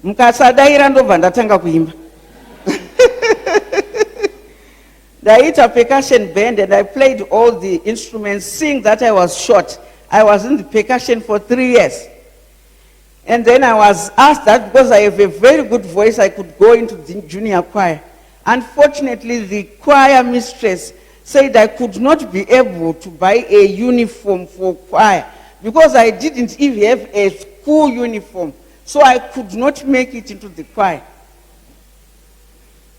Mukasadaira ndobva ndatanga kuimba. Ndaita percussion band and I played all the instruments. Seeing that I was short, I was in the percussion for 3 years. And then I was asked that because I have a very good voice, I could go into the junior choir. Unfortunately, the choir mistress said I could not be able to buy a uniform for choir because I didn't even have a school uniform. So I could not make it into the choir.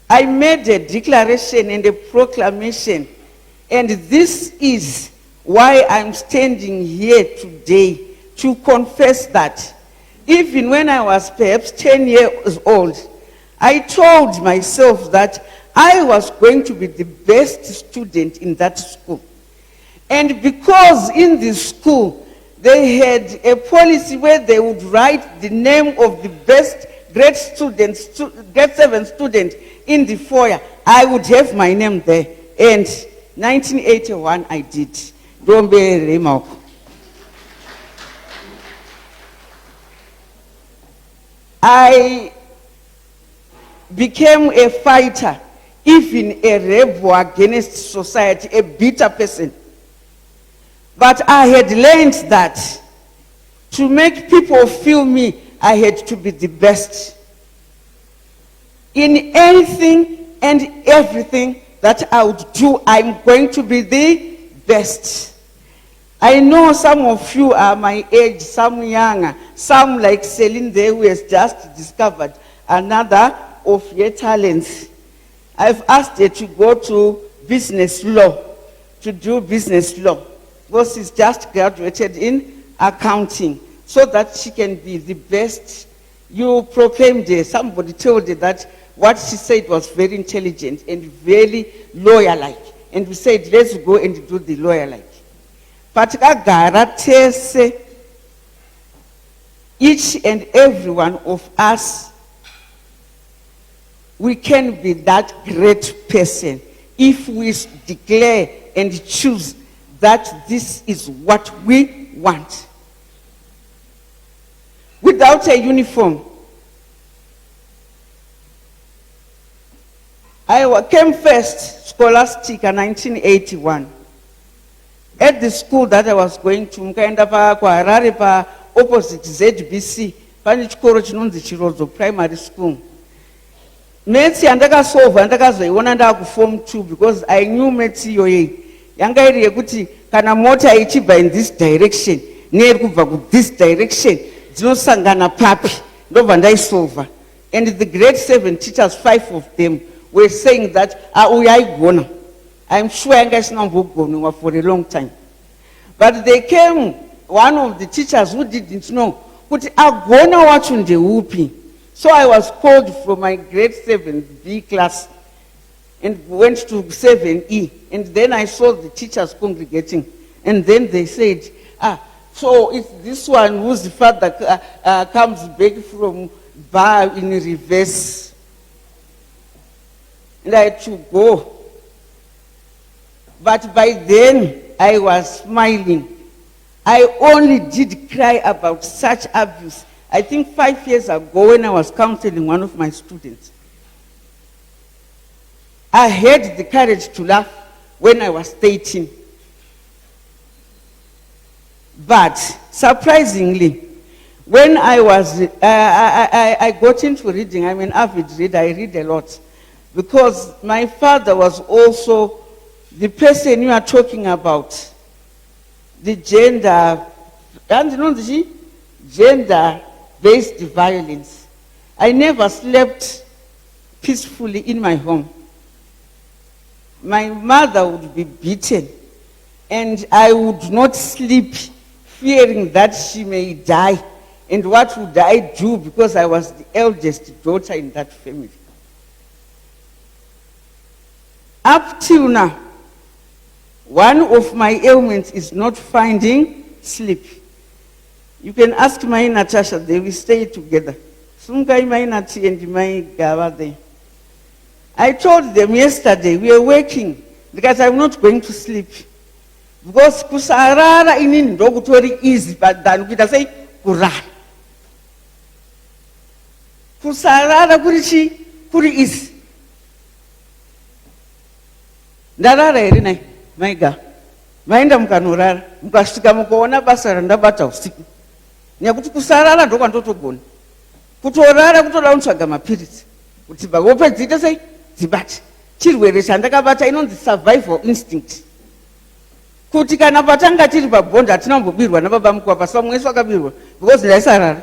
I made a declaration and a proclamation, and this is why I'm standing here today to confess that even when I was perhaps 10 years old, I told myself that I was going to be the best student in that school. And because in this school, they had a policy where they would write the name of the best grade 7 student in the foyer, I would have my name there. And 1981, I did. Don't be remarkable. I became a fighter, even a rebel against society, a bitter person. But I had learned that to make people feel me, I had to be the best. In anything and everything that I would do, I'm going to be the best. I know some of you are my age, some younger, some like Celine there who has just discovered another of your talents. I've asked her to go to business law, to do business law, because she's just graduated in accounting, so that she can be the best. You proclaimed her, somebody told her that what she said was very intelligent and very lawyer-like. And we said, let's go and do the lawyer-like. But each and every one of us, we can be that great person if we declare and choose that this is what we want. Without a uniform, I came first, scholastic, in 1981. At the school that I was going to, Mkaenda pa kwa Harare pa opposite ZBC, pani chikoro chinonzi Chirozo primary school. Metsi andakasolva andakazoiona ndaku form 2 because I knew metsi yoye. Yanga iri yekuti kana mota ichibva in this direction, neri kubva ku this direction, dzinosangana papi, ndobva ndaisolva. And the grade 7 teachers, 5 of them, were saying that uyaigona. I'm sure I guys not going for a long time. But they came, one of the teachers who didn't know, but I'm going to watch on the whooping. So I was called from my grade 7B class and went to 7E. And then I saw the teachers congregating. And then they said, so it's this one whose father comes back from bar in reverse. And I had to go. But by then, I was smiling. I only did cry about such abuse. I think 5 years ago when I was counseling one of my students. I had the courage to laugh when I was 13. But surprisingly, when I was, I got into reading, I'm an avid reader, I read a lot. Because my father was also the person you are talking about, the gender-based violence. I never slept peacefully in my home. My mother would be beaten, and I would not sleep fearing that she may die. And what would I do because I was the eldest daughter in that family? Up till now, one of my ailments is not finding sleep. You can ask my Natasha, they will stay together. Sungai my Nati and my Gava there. I told them yesterday, we are working because I'm not going to sleep. Because kusarara in Dogutori easy, but then we say Quran. kusarara kuri isi. Ndarara here nai, maiga. Maenda mukanorara, mukasvika mukaona basa randabata usiku. Nekuti kusarara ndokwandotogona. Kutorara kutoda kutsvaga mapirizi. Kuti bhope dziite sei dzibate. Chirwere chandakabata inonzi survival instinct. Kuti kana patanga tiri pabhondi hatina kumbobirwa nababa Mukuwapasi, pamwe wese wakabirwa because ndaisarara.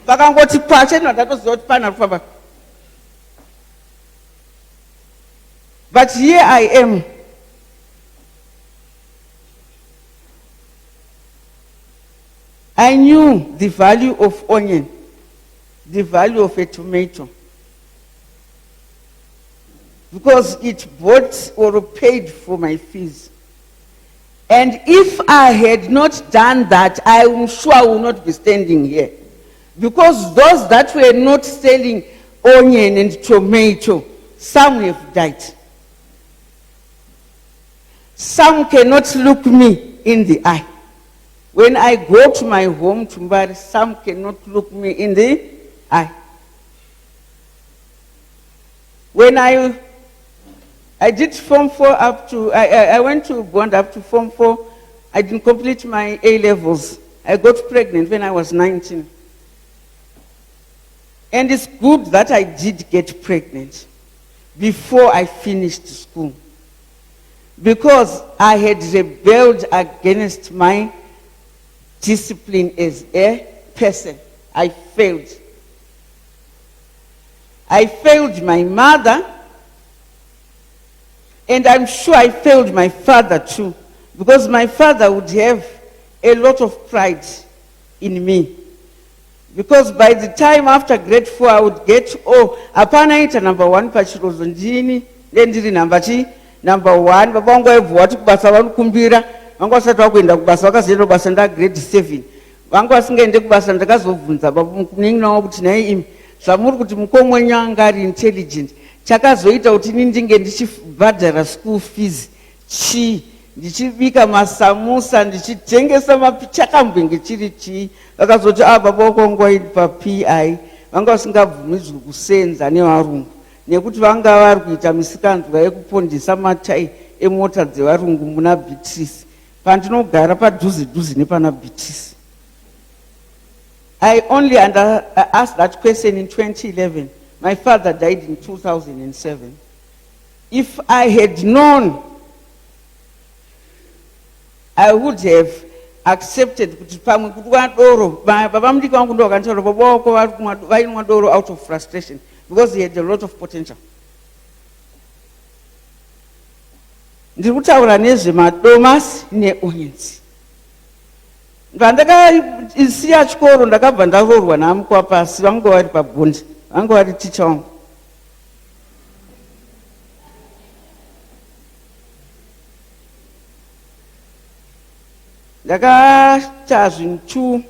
Pakangoti kwache ndatoziva kuti pana kufamba. But here I am. I knew the value of onion, the value of a tomato, because it bought or paid for my fees. And if I had not done that, I am sure I would not be standing here. Because those that were not selling onion and tomato, some have died. Some cannot look me in the eye. When I go to my home to Mbari, some cannot look me in the eye. When I did Form 4 up to, I went to Bond up to Form 4, I didn't complete my A-levels. I got pregnant when I was 19. And it's good that I did get pregnant before I finished school, because I had rebelled against my discipline as a person. I failed. I failed my mother, and I'm sure I failed my father too, because my father would have a lot of pride in me. Because by the time after grade 4, I would get, apana ita number 1 pachirozo ndini, ndiri number 1, baba wangu waibvuwa kuti kubasa vanokumbira, vangu vasati vakuenda kubasa, vakazoenda kubasa nda grade 7. Vangu vasingaende kubasa ndakazobvunza baba mukuningi nawo kuti nai imi, zvamuri kuti mukoma wenyu anga ari intelligent, chakazoita kuti ini ndinge ndichibhadhara school fees chii, ndichibika masamusa, ndichitengesa chakambwenge chiri chii. Vakazoti baba vako vangu vaidi paPI, vanga vasingabvumidzwi kusenza nevarungu, nekuti vanga vari kuita misikanzwa yekupondesa matayi emota dzevarungu muna Beatrice, pandinogara padhuze nepana Beatrice. I only asked that question in 2011. My father died in 2007. If I had known, I would have accepted kuti pamwe kuti wadoro, baba mudiki wangu ndo akantaura baba wako vainwa doro out of frustration, because he had a lot of potential. Ndiri kutaura nezvemadomasi neonions. Pandakasiya chikoro ndakabva ndarorwa naMukuwapasi, vanga vari pabhondi, vanga vari ticha wangu. Ndakaita zvinhu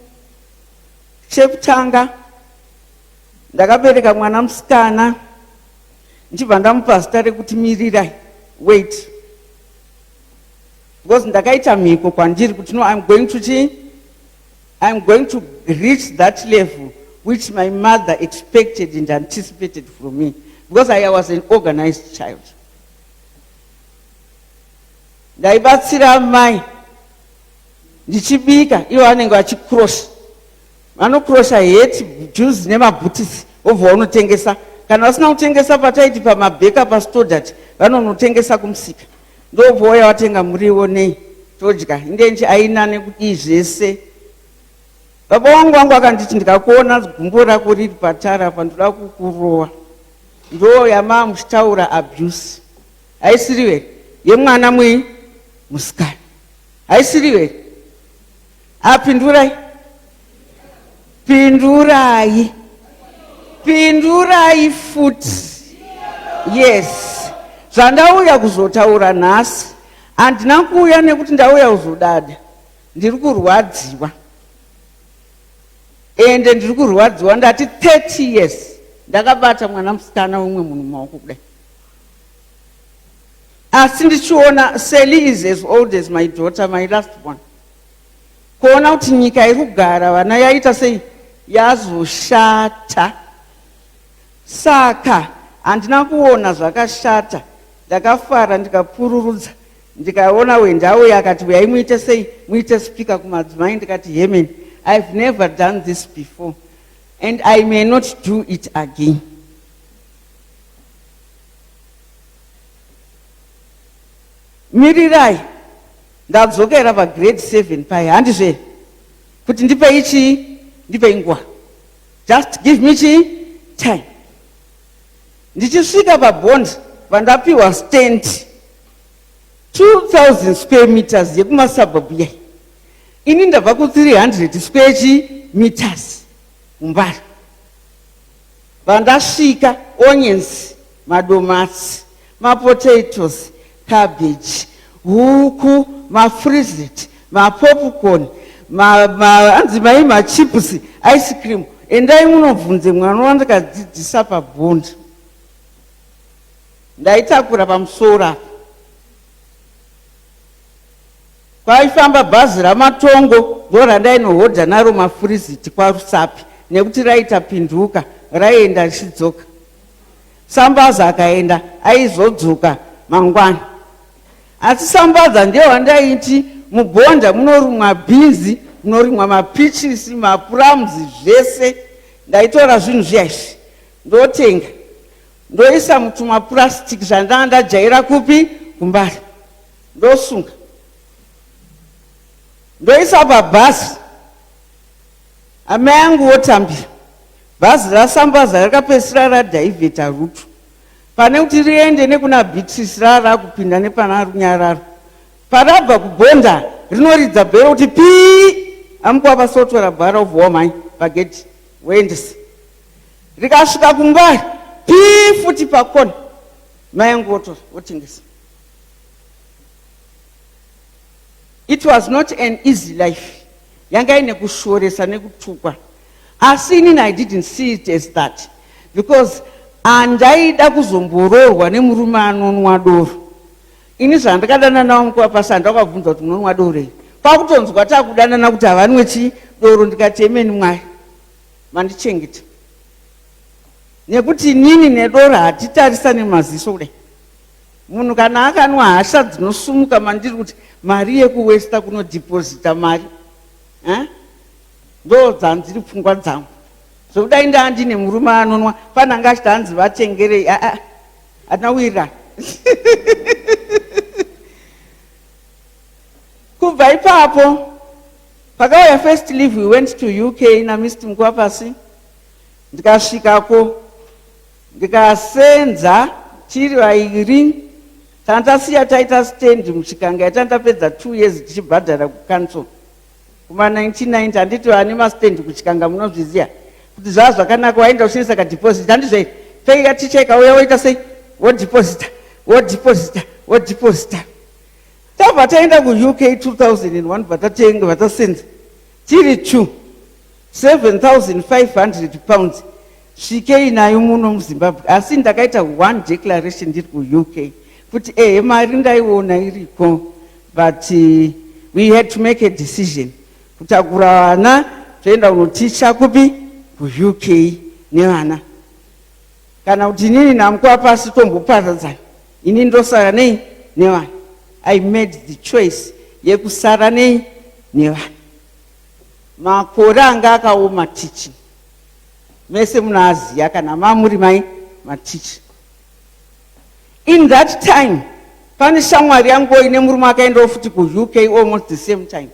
chekutanga, ndakabereka mwana musikana, ndichibva ndamupa zita rekuti mirirai, wait. Because ndakaita mhiko kwandiri kuti no, I'm going to reach that level which my mother expected and anticipated from me, because I was an organized child. Ndaibatsira mai, ndichibika, ivo vanenge vachikrosha. Vanokrosha heti, juzi nemabhutisi, obva vanotengesa. Kana vasina kutengesa pataiti pamabheka pastodati, vanonotengesa kumusika. Ndobva vauya vatenga muriwo nei, todya. Indenji aina nekuti zvese. Baba wangu akanditi ndikakuona gumbo rako riri patara apa ndoda kukurowa. Ndo yama muchitaura abuse. Haisiri here yemwana musikana. Haisiri here. Apindurai. Pindurai futi. Yes. Zvandauya kuzotaura nhasi, handina kuuya nekuti ndauya kuzodada. Ndiri kurwadziwa. Ende ndiri kurwadziwa, ndati 30 years ndakabata mwana musikana umwe munhu mumaoko kudai. Asi ndichiona Sally is as old as my daughter, my last one. Kuona kuti nyika iri kugara vana yaita sei yazoshata. Saka handina kuona zvakashata, ndakafara ndikapururudza, ndikaona wendauya akati uyai muite sei, muite spika kumadzimai, ndikati hemen, I've never done this before and I may not do it again. Mirirai ndadzokera pagrade 7 paya, handizve kuti ndipei chii, ndipei nguva, just give me time. Ndichisvika paBondi pandapiwa stand 2000 square meters yekumasabhabhu yai, ini ndabva ku300 square meters umbari. Pandasvika onions, madomasi, mapotatoes, cabbage, huku, mafrizit, mapopcorn, hanzi mai machips, ice cream. Endai munobvunze mwana wandakadzidzisa paBondi. Ndaitakura pamusoro. Kwaifamba bhazi ramatongo ndorandainohodha naro mafriziti kwaRusapi, nekuti raita pinduka, raienda richidzoka. Sambaza akaenda aizodzoka mangwana. Asi sambaza ndiye wandaiti muBonda munorimwa bhinzi, munorimwa mapichisi, mapuramzi, zvese. Ndaitora zvinhu zviyaizvi ndotenga, ndoisa mutumapurasitiki zvandanga ndajaira kupi kumbari, ndosunga, ndoisa pabhazi. Amai angu otambira. Bhazi rasambaza rakapedzisira radhaivheta rutu, pane kuti riende nekuna Beatrice rarakupinda nepana Runyararo. Parabva kuBonda rinoridza bhero kuti pii, Mukuwapasi otora bhara obva mai pagedhi woendesa. Rikasvika kumbari pii futi pakona, mai angu otora otengesa. It was not an easy life. Yanga ine kushoresa nekutukwa. Asi inini I didn't see it as that, because andaida kuzombororwa nemurume anonwa doro. Ini zvandakadana nawo Mukuwapasi ndakabvunza kuti munonwa doro here. Kwakutonzwa takudanana kuti havanwe chi doro, ndikati emeni Mwari mandichengeta. Nekuti nini nedoro hatitarisane maziso kudai. Munhu kana akanwa hasha dzinosumuka mandiri kuti mari yekuwesta kunodhipozita mari. Ndo dzanziri pfungwa dzangu. Zvokudai ndandine murume anonwa, pananga achiti hanzi vatengerei, hatina kuwirirana. Kubva ipapo pakauya first leave, we went to UK na Mr. Mukuwapasi. Ndikasvikako ndikasenza chiri vairi, tandasiya taita stand muchikanga yatandapedza 2 years tichibhadhara kucancel. Kuma 1990 handiti vane mastand kuchikanga munozviziva kuti zvava zvakanaka, waenda uchisisa kadeposit, handizve pei ticha ikauya woita sei, wodeposita. Tabva taenda kuUK 2001 batatenga batasenza tiri 7,500 pounds. Svikei nayo muno muZimbabwe, asi ndakaita 1 declaration ndiri kuUK kuti mari ndaiona iriko, but we had to make a decision kutakura vana toenda kunoticha kupi kuUK nevana, kana kuti inini naMukuwapasi tomboparadzana, ini ndosara nei nevana. I made the choice yekusara nei nevana. Makore anga akaoma teaching, mese munaziya kana mamuri mai maticha. In that time pane shamwari yangu ine murume akaendawo futi kuUK almost the same time.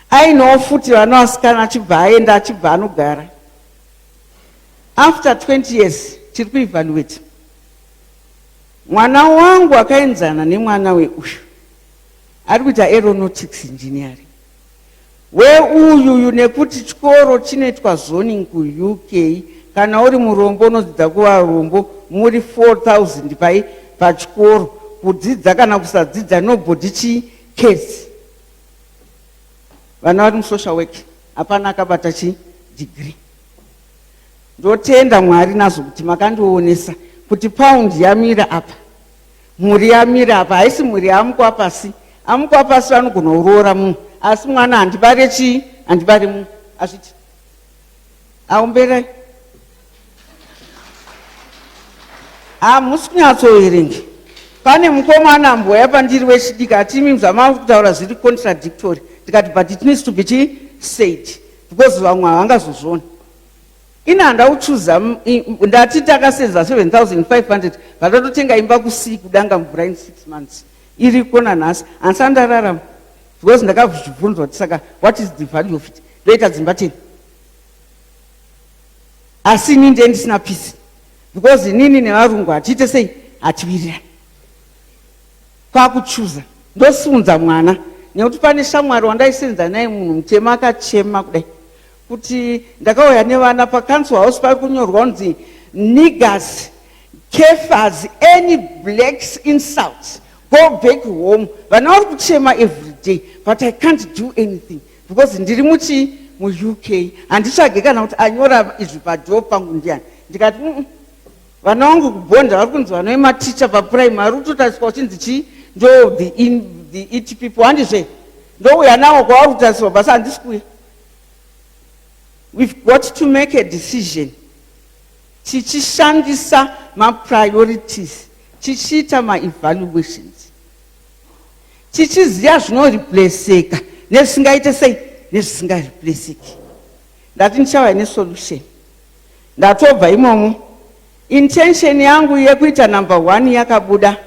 Ainawo futi vana vasikana achibva aenda achibva anogara. After 20 years tiri kuevaluate. Mwana wangu akaenzana nemwana weuyu ari kuita aeronautics engineering. Weuyu nekuti chikoro chinoitwa zoning kuUK, kana uri murombo unodzidza kuva rombo, muri 4,000 pai pachikoro, kudzidza kana kusadzidza nobody chikesi. Vana vari musocial work, hapana akabata degree. Ndotenda Mwari nazvo kuti makandionesa kuti pound yamira apa, mhuri yamira apa, haisi mhuri yaMukuwapasi. AMukuwapasi vanogona kuroora munhu, asi mwana handibare chii, handibare munhu. Azviti aumberai. hamusi kunyatsoverenga. Pane mukomana mbouya pandiri wechidiki ati imi zvamava kutaura zviri contradictory. Ndikati but it needs to be said because vamwe havangazozviona. Ini handauchuza ndati takasedza 7,500 vatatotenga imba kusii kudanga mvura in 6 months iriko nanhasi hansi andararama because ndakazvibvunzwa kuti saka what is the value of it, ndoita dzimba 10. Asi ini ndiye ndisina peace because inini nevarungu hatiite sei, hatiwirirani. Kwakuchuza ndosiunza mwana nekuti pane shamwari wandaisenza naye munhu mutema akachema kudai kuti ndakauya nevana paCouncil House pari kunyorwa kunzi niggers, kephers, any blacks insult, go back home. Vana vari kuchema every day but I can't do anything because ndiri mu-UK handitsvage kana kuti anyora izvi padhoo pangu ndiani. Ndikati vana vangu kubhonda vari kunzi vana vematicha papuraimari kutotariswa uchinzi chii ndo the it people handizve ndouya nawo kwavari kutariswa basi handisi kuya. We've got to make a decision. Tichishandisa ma-priorities, tichiita ma-evaluations, tichiziva zvinoreplaceka nezvisingaite sei nezvisingareplaceki. Ndati ndichava nesolution. Ndatobva imomo. Intention yangu yekuita number 1 yakabuda.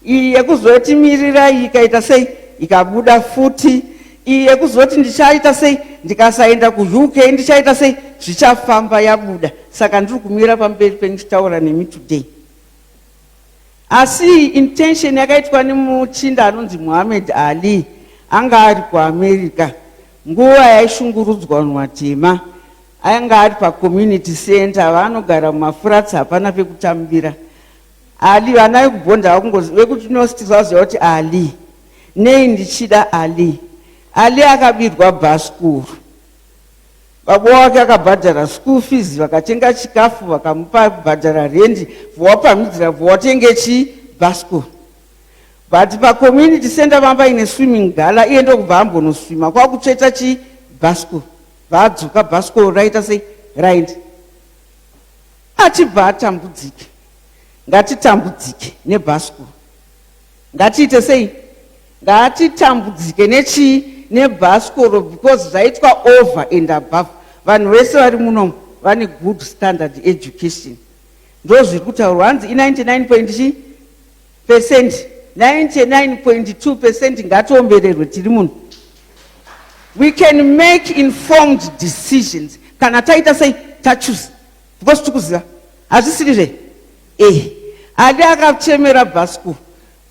Iyi yekuzotimirira ikaita sei ikabuda futi. Iyi yekuzoti ndichaita sei ndikasaenda kuUK ndichaita sei zvichafamba yabuda. Saka ndiri kumira pamberi pendichitaura nemi today. Asi intention yakaitwa nemuchinda anonzi Muhammad Ali anga ari kuAmerica nguva yaishungurudzwa vanhu vatema. Anga ari pacommunity center vanogara mumafurats hapana pekutambira. Ali vana vekubhonda vekuti Knowstics vaziva kuti Ali nei ndichida Ali. Ali akabirwa bhasikuru. Baba wake akabhadhara school fees, vakatenga chikafu, vakamupa kubhadhara rendi, vowapamhidzira vowatenge bhasikuru. But pacommunity center vamba ine swimming gala, iye ndokubva ambonoswima kwakutsveta bhasikuru. Vadzoka bhasikuru raita sei raindi. Atibva atambudzike. Ngatitambudzike nebhasikuru. Ngatiite sei? Ngatitambudzike nebhasikoro because zvaitwa over and above. Vanhu vese vari munomu vane good standard education. Ndo zviri kutaurwa hanzi i99.2%, 99.2% ngatiombererwe tiri muno. We can make informed decisions kana taita sei tachoose because tikuziva hazvisiri Ali akachemera bhasikoro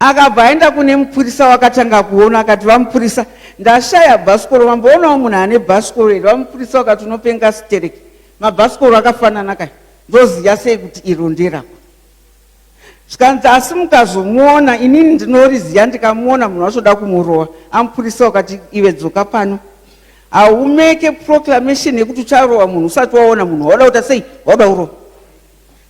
akabva aenda kune mupurisa wakatanga kuona akati vamupurisa ndashaya bhasikoro vamboonawo munhu ane bhasikoro here. Vamupurisa wakati unopenga stereki mabhasikoro akafanana kai ndoziva sei kuti iro nderako. Zvikanzi asi mukazomuona inini ndinoriziva ndikamuona munhu vachoda kumurowa amupurisa wakati iwe dzoka pano. Haumeke proclamation yekuti ucharowa munhu usati waona munhu wauda kuita sei wauda kurowa.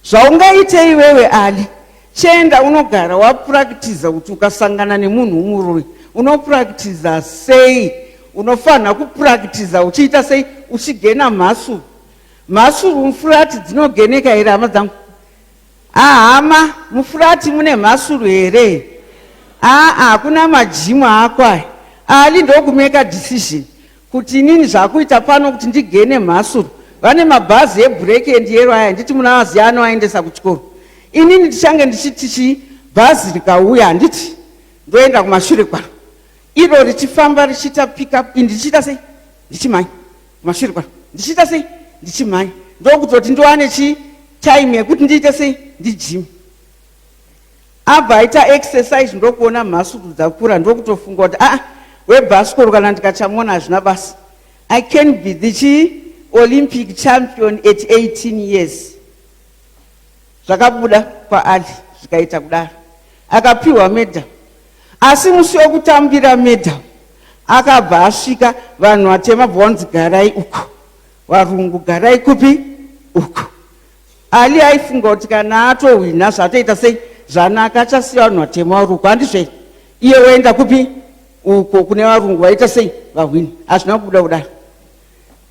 Zvaungaite iwewe Ali chenda unogara wapuractiza kuti ukasangana nemunhu umurowe unopuractiza sei. Unofanira kupuractiza uchiita sei uchigena mhasuru. Mhasuru mufurati dzinogeneka here hama dzangu? Hama mufurati mune mhasuru here? Hakuna majimu ako aya. Ali ndokumeka decision kuti inini zvakuita pano kuti ndigene mhasuru. Vane mabhazi ebreak and yero aya nditi muna vaziva anoaendesa kuchikoro. Inini ndichange ndichiti bhazi rikauya handiti ndoenda kumashure kwaro. Iro richifamba richiita pick up ndichiita sei ndichimhanya kumashure kwaro. Ndichiita sei ndichimhanya. Ndokutoti ndowane time yekuti ndiite sei ndijime. Abva aita exercise ndokuona mhasuru dzakura ndokutofunga kuti webhasikoro kana ndikachamona hazvina basa. I can be the Olympic champion at 18 years. Zvakabuda kwaAli zvikaita kudaro. Akapiwa medal. Asi musi wekutambira medal akabva asvika vanhu vatema bvonzi garai uko. Varungu garai kupi uko. Ali aifunga kuti kana atohwina zvatoita sei zvanaka achasiya vanhu vatema vari uko. Handizve iye woenda kupi uko kune varungu vaita sei vahwini. Hazvina kubuda kudaro.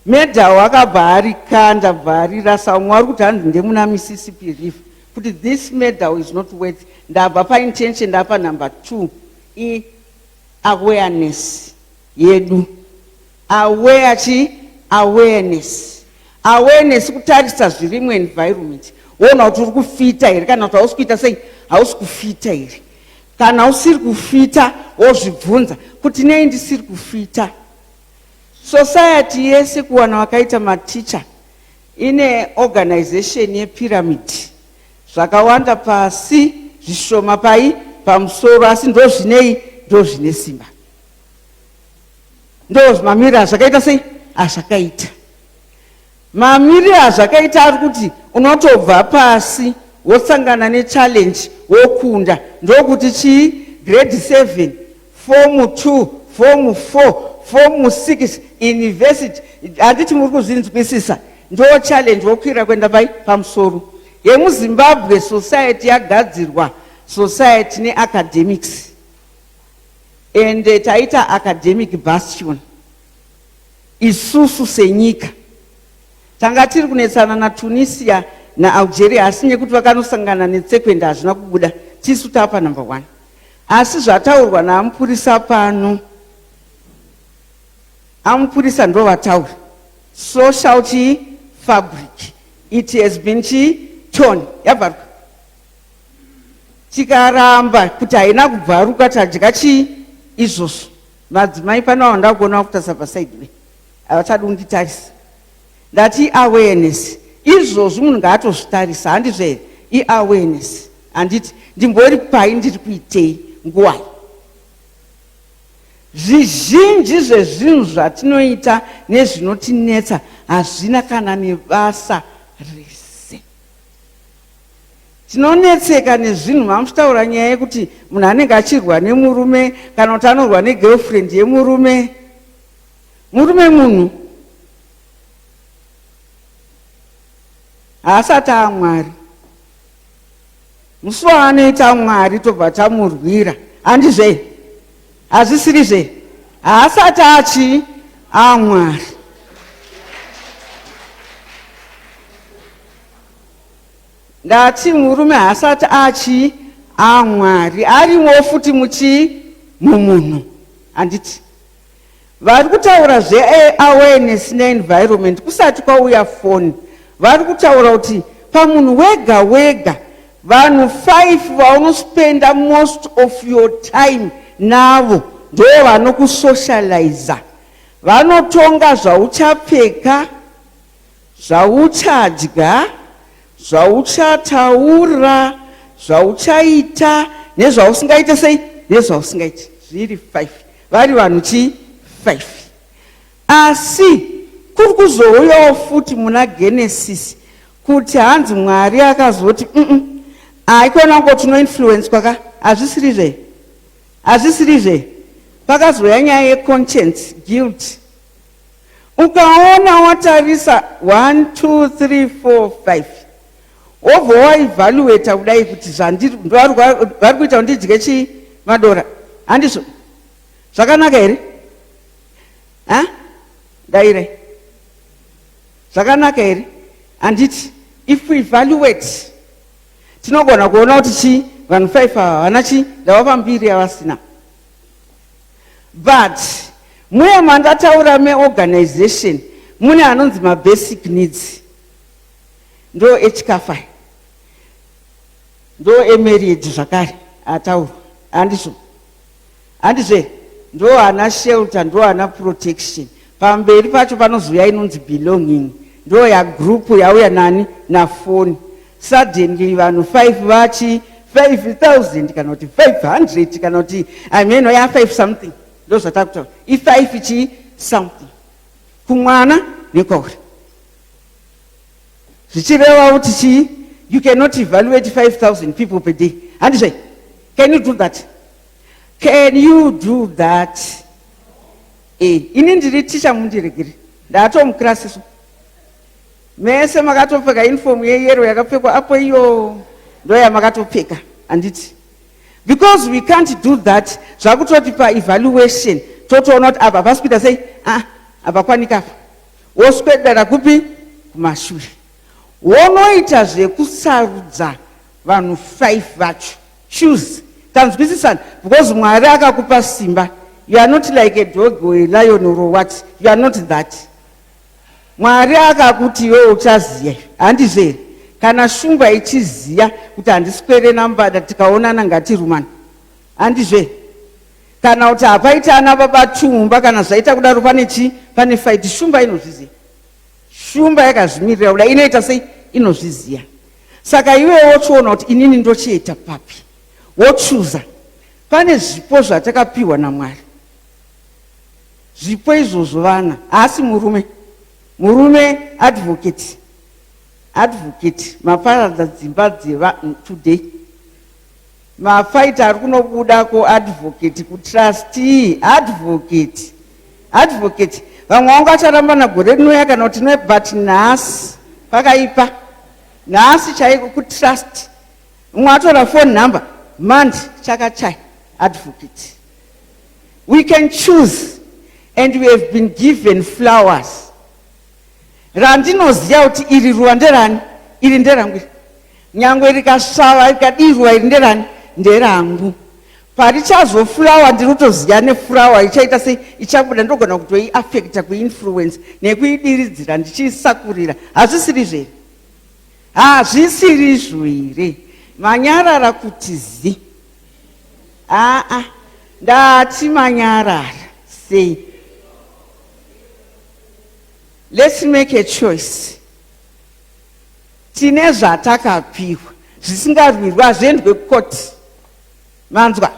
Medal akabva arikanda bva arirasa. Umwe ari kuti hanzi ndemuna Mississippi River kuti this medal is not worth. Ndabva paintention ndapa number 2 awareness yedu. Awareness kutarisa zviri environment. Wona kuti uri kufita here kana kuti hausi kuita sei, hausi kufita here. Kana usiri kufita wozvibvunza kuti nei ndisiri kufita. Society yese kuwana wakaita maticha ine organization yepyramid. Zvakawanda pasi, zvishoma pamusoro, asi ndo zvine simba. Ndo mamira zvakaita sei? Azvakaita. Mamira azvakaita ari kuti unotobva pasi wosangana nechallenge wokunda. Ndokuti chii? Grade 7, form 2, form 4, form 6, university. Handiti muri kuzvinzwisisa. Ndo challenge wokwira kwenda pamusoro. YemuZimbabwe society yagadzirwa society neacademics. And taita academic bastion. Isusu senyika. Tanga tiri kunetsana na Tunisia na Algeria, asi nekuti vakanosangana netsekwenda hazvina kubuda. Tisu tapa number 1. Asi zvataurwa naamupurisa pano. Amupurisa ndo vataura. Social fabric. It has been torn. Yabvaruka. Tikaramba kuti haina kubvaruka tadya izvozvo. Madzimai pano wanda kuona kutasa paside way. Avachadi kunditarisa. Ndati awareness. Izvozvo munhu ngaatozvitarisa, handizve awareness. Handiti ndimbori pai ndiri kuitei nguwai. Zvizhinji zvezvinhu zvatinoita nezvinotinetsa hazvina kana nebasa rese. Tinonetseka nezvinhu, mamuchitaura nyaya yekuti munhu anenge achirwa nemurume kana kuti anorwa negirlfriend yemurume. Murume munhu haasati aMwari. Musi waanoita Mwari tobva tamurwira. Handizve? Hazvisirizve? Haasati aMwari. Ndati murume haasati aMwari. Arimo futi mumunhu. Handiti? Vari kutaura awareness environment kusati kwauya phone. Vari kutaura kuti pamunhu wega wega vanhu 5 vaunospenda most of your time navo ndo vanokusocializa. Vanotonga zvauchapfeka, zvauchadya, zvauchataura, zvauchaita nezvausingaita sei nezvausingaita. Zviri 5. Vari vanhu 5. Asi kuri kuzouyawo futi muna Genesis kuti hanzi Mwari akazoti aikona ngo tinoinfluence kwaka. Hazvisirizve? Pakazoya nyaya yeconscience, guilt. Ukaona watarisa 1, 2, 3, 4, 5 wobva waevaluata kudai kuti vari kuita kuti ndidye madora. Handizvo? Zvakanaka here? Daire. Zvakanaka here? Handiti? If we evaluate, tinogona kuona kuti vanhu 5 havana ndava pambiri havasina. But muye mandataura meorganization mune anonzi mabasic needs. Ndo echikafa, ndo emarriage zvakare ataurwa. Handizvo? Handizve? Ndo ana shelter, ndo ana protection. Pamberi pacho panozoya inonzi belonging. Ndo ya group yauya nani na phone. Suddenly vanhu 5 vachi 5,000 kana kuti 500 kana kuti ameno ya 5 something. Ndo zvatakuta. 5 ichi something. Kumwana nekwauri. Zvichireva kuti you cannot evaluate 5,000 people per day. Handizve? Can you do that? Can you do that? Ini ndiri teacher mundiregere. Ndatomukirasiso. Mese makatopfeka uniform yeyero yakapfekwa apo iyo ndo yamakatopfeka. Handiti? Because we can't do that. Zvakutoti paevaluation totoona kuti apa pasi kuita sei? Apa kwanikafa. Woswedera kupi? Kumashure. Wonoita zvekusarudza vanhu 5 vacho. Choose. Tanzwisisana, because Mwari akakupa simba. You are not like a dog or a lion or what. You are not that. Mwari akakuti iwe uchaziya. Handizve. Kana shumba ichiziya kuti handiswere nambada tikaonana ngatirumana. Handizve. Kana kuti hapaita ana baba tumba kana zvaita kudaro pane fight, shumba inozviziya. Shumba yakazvimirira kudai inoita sei inozviziya. Saka iwe wochiona kuti inini ndochiita papi. Wochuza. Pane zvipo zvatakapiwa naMwari. Zvipo izvozvo vana, asi murume advocate, maparadza dzimba dzeva today. Mafaita ari kunobuda advocate, trustee, advocate. Vamwe vangu vacharamba nagore rinoya kana kuti noe, but nhasi pakaipa. Nhasi chaiko kutrust. Mumwe atora phone number, mandi chakachai, advocate. We can choose. And we have been given flowers. Randinoziya kuti iri ruwa nderani, iri nderangu. Nyangwe rikasvava rikadirwa iri nderani, nderangu. Parichazofulawa ndinotoziya nefulawa ichaita sei ichabuda, ndogona kutoiaffecta kuinfluence nekuidiridzira ndichiisakurira. Hazvisiri zvere. Hazvisiri zvere. Manyarara kuti zi. Ndati manyarara. Sei. Let's make a choice. Tine zvatakapiwa zvisingarwirwa zviendwe kukoti. Manzwa.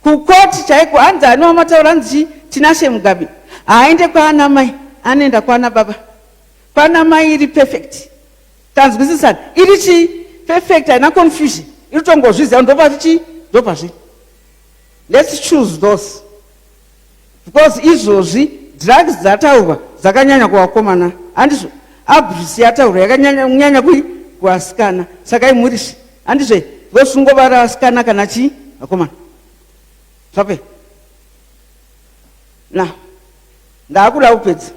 Kukoti chaiko hanzi anowa mataura nzi Tinashe Mugabe. Aende kwaana mai, anoenda kwaana baba. Kwaana mai iri perfect. Tanzwisisana. Iri chi perfect, haina confusion. Iri tongozviziva ndopazvi. Let's choose those. Because izvozvi drugs dzataurwa dzakanyanya kuvakomana. Handizvo. Abuse yataurwa yakanyanya kuvasikana. Saka imhurisi. Handizvo. Vosungovara vasikana kana vakomana. Zvape. Now, ndakuda kupedza.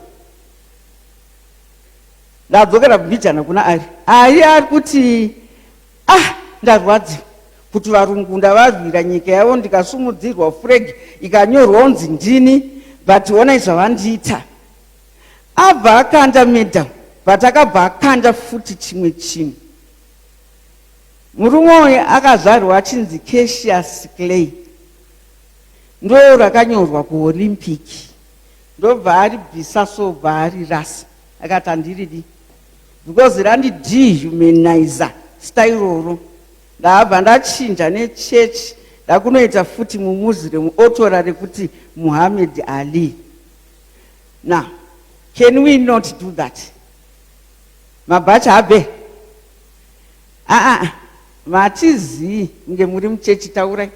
Ndadzokera kubhijana kuna ari. Ari kuti ndarwadziwa kuti varungu ndavarwira nyika yavo ndikasumudzirwa flag ikanyorwa kunzi ndini, but onai zvavandiita. Abva akanda medal, but akabva akanda futi chimwe chinhu. Murume uyu akazvarwa achinzi Cassius Clay. Ndo rakanyorwa kuOlympic. Ndobva ari bvisa sobva ari rasa. Akati handiridi. Because randidehumanizer style roro. Ndabva ndachinja nechechi ndakunoita futi mumuslim otora rekuti Muhammad Ali. Now, can we not do that? Mabacha abe. Matizi nge muri muchechi taurai.